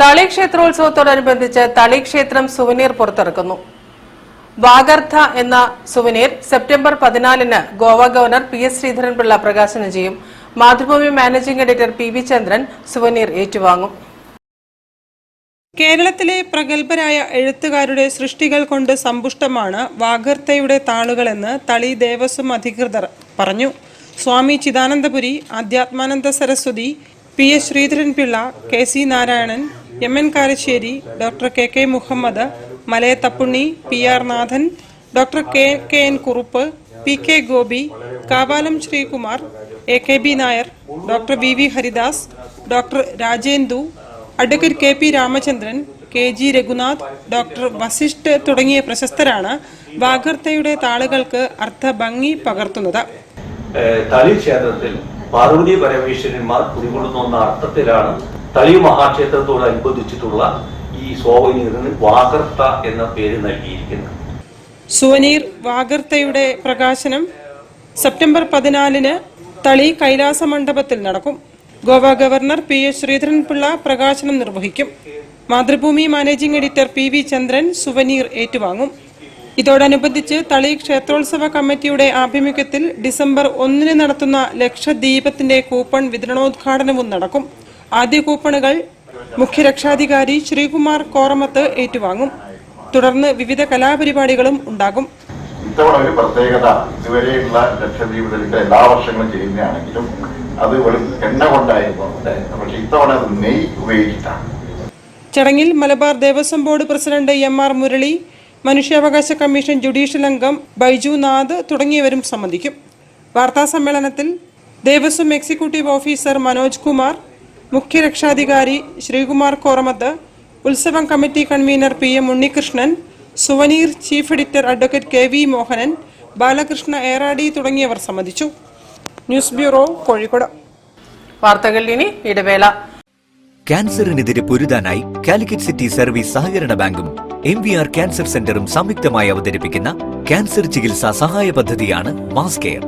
തളി ക്ഷേത്രോത്സവത്തോടനുബന്ധിച്ച് തളി ക്ഷേത്രം സുവനീർ പുറത്തിറക്കുന്നു. വാഗർഥ എന്ന souvenir September 14-ന് Goa governor PS Sreedharan Pillai പ്രകാശനം ചെയ്യും. മാതൃഭൂമി മാനേജിംഗ് എഡിറ്റർ PV ചന്ദ്രൻ സുവനീർ ഏറ്റുവാങ്ങും. കേരളത്തിലെ പ്രഗത്ഭരായ എഴുത്തുകാരുടെ സൃഷ്ടികൾ കൊണ്ട് സമ്പുഷ്ടമാണ് വാഗർത്തയുടെ താളുകളെന്ന് തളി ദേവസ്വം അധികൃതർ പറഞ്ഞു. Swami Chidanandapuri, Adhyatmananda Saraswati, PS Sreedharan Pillai, KC Narayanan, MN Karassery, doctor KK Muhammad, Malayathappunni, PR Nathan, doctor KN Kurup, PK Gopi, Kavalam Sreekumar, AKB Nair, doctor VV Haridas, doctor Rajendu, advocate KP Ramachandran, KG Raghunath, doctor Vasishth തുടങ്ങിയ പ്രശസ്തരാണ് വാഗർത്തയുടെ താളുകൾക്ക് അർത്ഥഭംഗി പകർത്തുന്നത്. തളി ക്ഷേത്രത്തിൽ പാർവതി പരമേശ്വരന്മാർ കുടികൊള്ളുന്ന അർത്ഥത്തിലാണ് തളി മഹാക്ഷേത്രത്തോടനുബന്ധിച്ചിട്ടുള്ള ഈ സുവനീറിന് വാഗർത്ത എന്ന പേര് നൽകിയിരിക്കുന്നത്. സുവനീർ വാഗർത്തയുടെ പ്രകാശനം സെപ്റ്റംബർ 14-ന് തളി കൈലാസ മണ്ഡപത്തിൽ നടക്കും. ഗോവ ഗവർണർ PS ശ്രീധരൻപിള്ള പ്രകാശനം നിർവഹിക്കും. മാതൃഭൂമി മാനേജിംഗ് എഡിറ്റർ PV ചന്ദ്രൻ സുവനീർ ഏറ്റുവാങ്ങും. ഇതോടനുബന്ധിച്ച് തളി ക്ഷേത്രോത്സവ കമ്മിറ്റിയുടെ ആഭിമുഖ്യത്തിൽ ഡിസംബർ 1-ന് നടത്തുന്ന ലക്ഷദ്വീപത്തിന്റെ കൂപ്പൺ വിതരണോദ്ഘാടനവും നടക്കും. ആദ്യ കൂപ്പണുകൾ മുഖ്യരക്ഷാധികാരി ശ്രീകുമാർ കോറമത്ത് ഏറ്റുവാങ്ങും. തുടർന്ന് വിവിധ കലാപരിപാടികളും ഉണ്ടാകും. ഇത്തവണ ഒരു പ്രത്യേകത, ഇതുവരെയുള്ള ലക്ഷദ്വീപത്തിലെ എല്ലാ വർഷങ്ങളും ചെയ്യുന്നതാണെങ്കിലും അത് എണ്ണ കൊണ്ടായിരുന്നു, പക്ഷെ ഇത്തവണ അത് നെയ് ഉപയോഗിച്ചിട്ടാണ്. ചടങ്ങിൽ Malabar Devaswom board president MR Murali, മനുഷ്യാവകാശ കമ്മീഷൻ ജുഡീഷ്യൽ അംഗം ബൈജു നാഥ് തുടങ്ങിയവരും സംബന്ധിക്കും. വാർത്താസമ്മേളനത്തിൽ ദേവസ്വം എക്സിക്യൂട്ടീവ് ഓഫീസർ മനോജ് കുമാർ, മുഖ്യരക്ഷാധികാരി ശ്രീകുമാർ കോറമത്ത്, ഉത്സവം committee convener PM Unnikrishnan, souvenir chief editor advocate KV Mohanan, Balakrishna Eradi തുടങ്ങിയവർ സംബന്ധിച്ചു. News bureau, Kozhikode. വാർത്തകൾ ഇനി ഇടവേള. ക്യാൻസറിനെതിരെ പൊരുതാനായി കാലിക്കറ്റ് സിറ്റി സർവീസ് സഹകരണ ബാങ്കും MVR ക്യാൻസർ സെന്ററും സംയുക്തമായി അവതരിപ്പിക്കുന്ന ക്യാൻസർ ചികിത്സാ സഹായ പദ്ധതിയാണ് മാസ് കെയർ.